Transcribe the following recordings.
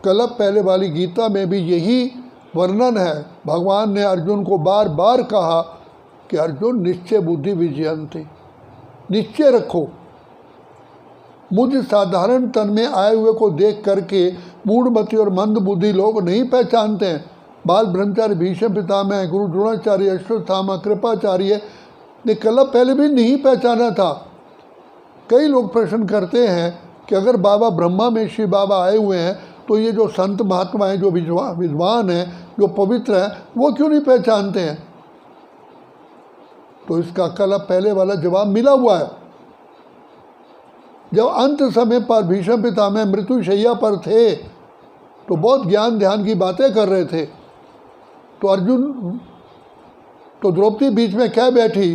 कल्प पहले वाली गीता में भी यही वर्णन है। भगवान ने अर्जुन को बार बार कहा कि अर्जुन निश्चय बुद्धि विजयंती, निश्चय रखो। मुझ साधारण तन में आए हुए को देख करके मूढ़मति और मंद बुद्धि लोग नहीं पहचानते हैं। बाल ब्रह्मचारी भीष्म पितामह, गुरु द्रोणाचार्य, अश्वत्थामा, कृपाचार्य ने कल्प पहले भी नहीं पहचाना था। कई लोग प्रश्न करते हैं कि अगर बाबा ब्रह्मा में श्री बाबा आए हुए हैं तो ये जो संत महात्मा हैं, जो विद्वान हैं, जो पवित्र हैं, वो क्यों नहीं पहचानते हैं? तो इसका कल्प पहले वाला जवाब मिला हुआ है। जब अंत समय पर भीष्म पितामह मृत्युशैया पर थे तो बहुत ज्ञान ध्यान की बातें कर रहे थे। तो अर्जुन, तो द्रौपदी बीच में कह बैठी,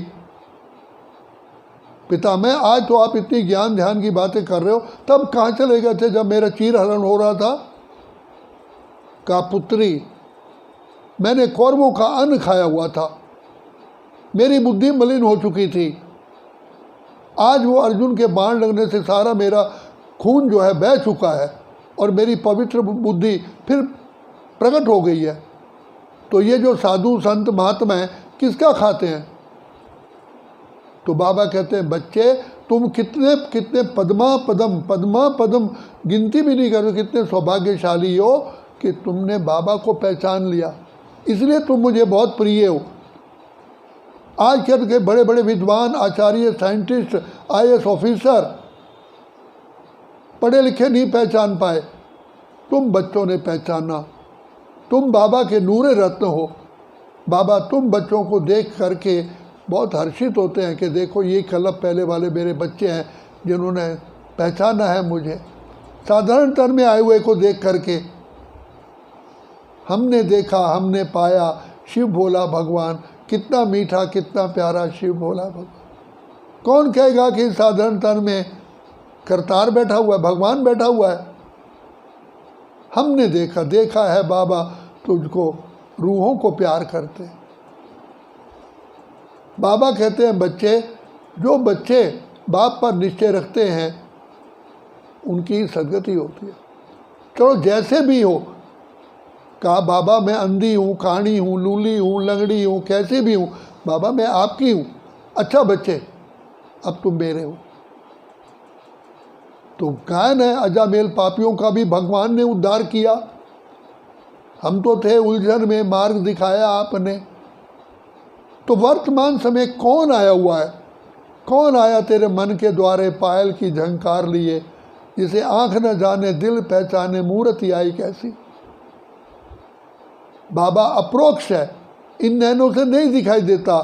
पितामह आज तो आप इतनी ज्ञान ध्यान की बातें कर रहे हो, तब कहाँ चले गए थे जब मेरा चीर हरण हो रहा था? कहा पुत्री, मैंने कौरवों का अन्न खाया हुआ था, मेरी बुद्धि मलिन हो चुकी थी। आज वो अर्जुन के बाण लगने से सारा मेरा खून जो है बह चुका है और मेरी पवित्र बुद्धि फिर प्रकट हो गई है। तो ये जो साधु संत महात्मा हैं किसका खाते हैं? तो बाबा कहते हैं, बच्चे तुम कितने कितने पद्मा पदम गिनती भी नहीं करो, कितने सौभाग्यशाली हो कि तुमने बाबा को पहचान लिया, इसलिए तुम मुझे बहुत प्रिय हो। आज कल के बड़े बड़े विद्वान, आचार्य, साइंटिस्ट, IAS ऑफिसर पढ़े लिखे नहीं पहचान पाए, तुम बच्चों ने पहचाना। तुम बाबा के नूरे रत्न हो। बाबा तुम बच्चों को देख करके बहुत हर्षित होते हैं कि देखो ये कल्प पहले वाले मेरे बच्चे हैं जिन्होंने पहचाना है मुझे। साधारण तन में आए हुए को देख करके हमने देखा, हमने पाया शिव भोला भगवान, कितना मीठा कितना प्यारा शिव भोला भगवान। कौन कहेगा कि साधारण तन में करतार बैठा हुआ है, भगवान बैठा हुआ है? हमने देखा है बाबा तुझको, रूहों को प्यार करते हैं। बाबा कहते हैं, बच्चे, जो बच्चे बाप पर निश्चय रखते हैं उनकी सदगति होती है। चलो जैसे भी हो, कहा बाबा मैं अंधी हूँ, काणी हूँ, लूली हूँ, लंगड़ी हूँ, कैसी भी हूँ, बाबा मैं आपकी हूँ। अच्छा बच्चे, अब तुम मेरे हो। तो गायन है, अजामेल पापियों का भी भगवान ने उद्धार किया। हम तो थे उलझन में, मार्ग दिखाया आपने। तो वर्तमान समय कौन आया हुआ है? कौन आया तेरे मन के द्वारे पायल की झंकार लिए, जिसे आंख न जाने दिल पहचाने मूर्ति आई कैसी। बाबा अप्रोक्ष है, इन नैनों से नहीं दिखाई देता,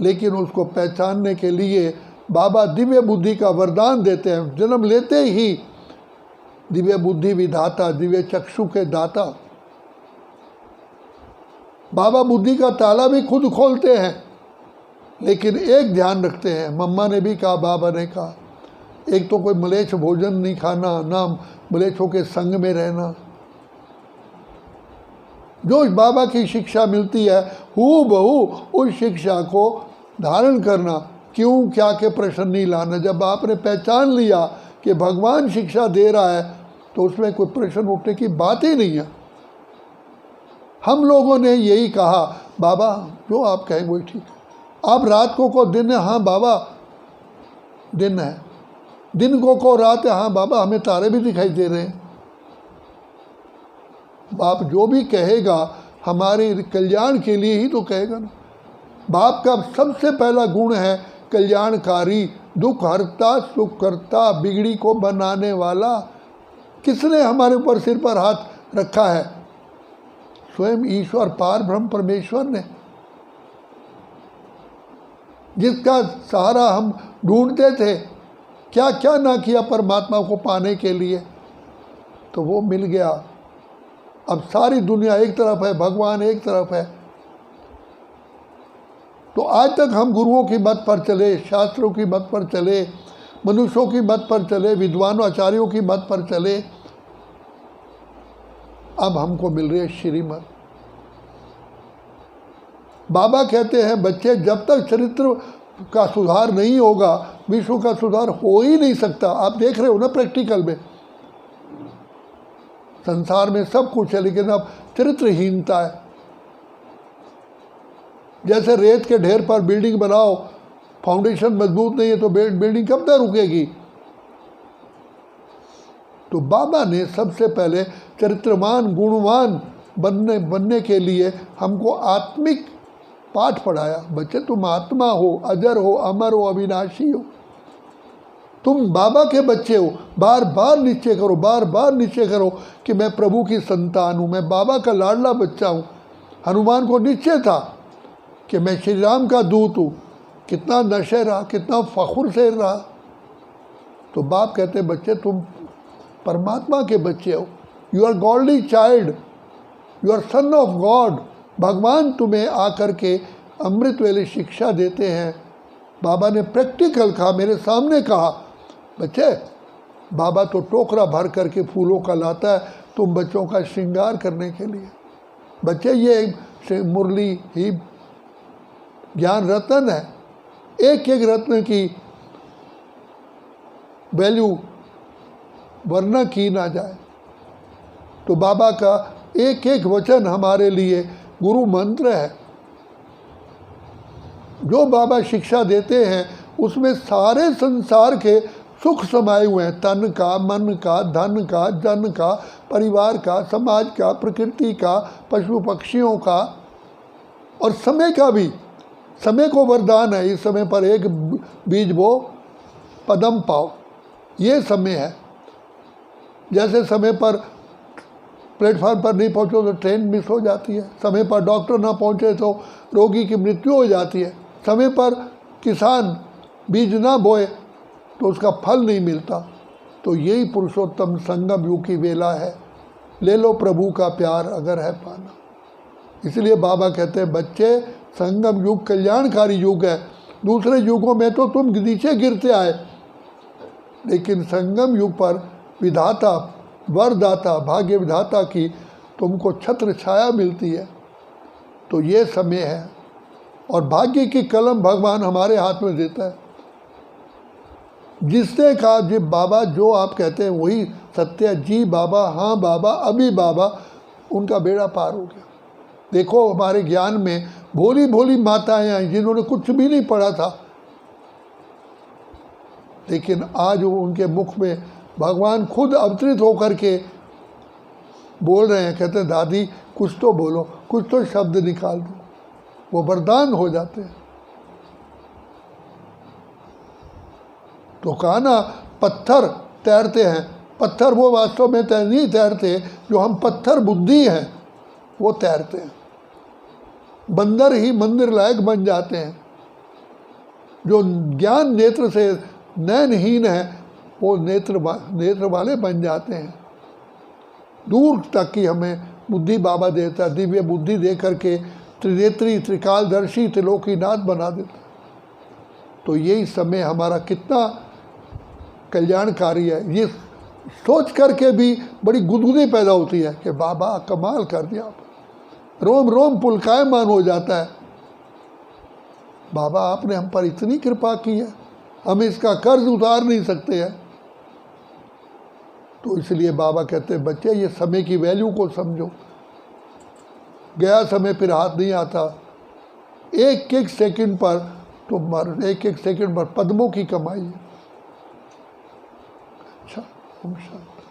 लेकिन उसको पहचानने के लिए बाबा दिव्य बुद्धि का वरदान देते हैं। जन्म लेते ही दिव्य बुद्धि विधाता, दिव्य चक्षु के दाता। बाबा बुद्धि का ताला भी खुद खोलते हैं, लेकिन एक ध्यान रखते हैं, मम्मा ने भी कहा, बाबा ने कहा, एक तो कोई मलेच्छ भोजन नहीं खाना, ना मलेच्छों के संग में रहना। जो बाबा की शिक्षा मिलती है हूबहू उस शिक्षा को धारण करना, क्यों क्या के प्रश्न नहीं लाना। जब आपने पहचान लिया कि भगवान शिक्षा दे रहा है तो उसमें कोई प्रश्न उठने की बात ही नहीं है। हम लोगों ने यही कहा, बाबा जो आप कहें वही ठीक है। आप रात को दिन है, हाँ बाबा दिन है। दिन को रात है, हाँ बाबा हमें तारे भी दिखाई दे रहे हैं। बाप जो भी कहेगा हमारे कल्याण के लिए ही तो कहेगा ना। बाप का सबसे पहला गुण है कल्याणकारी, दुख हरता, सुख करता, बिगड़ी को बनाने वाला। किसने हमारे ऊपर सिर पर हाथ रखा है? स्वयं ईश्वर पार ब्रह्म परमेश्वर ने, जिसका सहारा हम ढूंढते थे। क्या क्या ना किया परमात्मा को पाने के लिए, तो वो मिल गया। अब सारी दुनिया एक तरफ है, भगवान एक तरफ है। तो आज तक हम गुरुओं की मत पर चले, शास्त्रों की मत पर चले, मनुष्यों की मत पर चले, विद्वानों आचार्यों की मत पर चले। अब हमको मिल रही है श्रीमत। बाबा कहते हैं, बच्चे जब तक चरित्र का सुधार नहीं होगा, विश्व का सुधार हो ही नहीं सकता। आप देख रहे हो ना प्रैक्टिकल में, संसार में सब कुछ है लेकिन अब चरित्रहीनता है। जैसे रेत के ढेर पर बिल्डिंग बनाओ, फाउंडेशन मजबूत नहीं है तो बिल्डिंग कब तक रुकेगी। तो बाबा ने सबसे पहले चरित्रवान गुणवान बनने के लिए हमको आत्मिक पाठ पढ़ाया। बच्चे तुम आत्मा हो, अजर हो, अमर हो, अविनाशी हो, तुम बाबा के बच्चे हो। बार बार निश्चय करो, बार बार निश्चय करो कि मैं प्रभु की संतान हूँ, मैं बाबा का लाडला बच्चा हूँ। हनुमान को निश्चय था कि मैं श्री राम का दूत हूँ। कितना नशे रहा, कितना फखुर से रहा। तो बाप कहते बच्चे तुम परमात्मा के बच्चे हो, you are godly child, you are son of God. भगवान तुम्हें आकर के अमृत वाली शिक्षा देते हैं। बाबा ने प्रैक्टिकल कहा, मेरे सामने कहा, बच्चे बाबा तो टोकरा भर करके फूलों का लाता है तुम बच्चों का श्रृंगार करने के लिए। बच्चे ये मुरली ही ज्ञान रत्न है, एक एक रत्न की वैल्यू वर्णन की ना जाए। तो बाबा का एक एक वचन हमारे लिए गुरु मंत्र है। जो बाबा शिक्षा देते हैं उसमें सारे संसार के सुख समाये हुए हैं, तन का, मन का, धन का, जन का, परिवार का, समाज का, प्रकृति का, पशु पक्षियों का और समय का भी। समय को वरदान है, इस समय पर एक बीज बो पदम पाओ, ये समय है। जैसे समय पर प्लेटफार्म पर नहीं पहुँचो तो ट्रेन मिस हो जाती है, समय पर डॉक्टर ना पहुँचे तो रोगी की मृत्यु हो जाती है, समय पर किसान बीज ना बोए तो उसका फल नहीं मिलता। तो यही पुरुषोत्तम संगम युग की वेला है, ले लो प्रभु का प्यार अगर है पाना। इसलिए बाबा कहते हैं बच्चे संगम युग कल्याणकारी युग है। दूसरे युगों में तो तुम नीचे गिरते आए, लेकिन संगम युग पर विधाता, वरदाता, भाग्य विधाता की तुमको छत्र छाया मिलती है। तो ये समय है और भाग्य की कलम भगवान हमारे हाथ में देता है। जिसने कहा जी बाबा जो आप कहते हैं वही सत्य है, जी बाबा, हाँ बाबा, अभी बाबा, उनका बेड़ा पार हो गया। देखो हमारे ज्ञान में भोली भोली माताएं आई जिन्होंने कुछ भी नहीं पढ़ा था, लेकिन आज वो उनके मुख में भगवान खुद अवतरित होकर के बोल रहे हैं। कहते हैं दादी कुछ तो बोलो, कुछ तो शब्द निकाल दो, वो वरदान हो जाते हैं। तो कहा ना पत्थर तैरते हैं, पत्थर वो वास्तव में नहीं तैरते, जो हम पत्थर बुद्धि हैं वो तैरते हैं। बंदर ही मंदिर लायक बन जाते हैं। जो ज्ञान नेत्र से नयनहीन है वो नेत्र वाले बन जाते हैं। दूर तक की हमें बुद्धि बाबा देता है, दिव्य बुद्धि दे करके त्रिनेत्री, त्रिकालदर्शी, त्रिलोकीनाथ बना देता है। तो यही समय हमारा कितना कल्याणकारी है, ये सोच करके भी बड़ी गुदगुदी पैदा होती है कि बाबा कमाल कर दिया, रोम रोम पुलकायमान हो जाता है। बाबा आपने हम पर इतनी कृपा की है, हम इसका कर्ज उतार नहीं सकते हैं। तो इसलिए बाबा कहते हैं बच्चे ये समय की वैल्यू को समझो, गया समय फिर हाथ नहीं आता। एक एक सेकंड पर तुम एक एक सेकंड पर पद्मों की कमाई है। अच्छा, ओम शांति।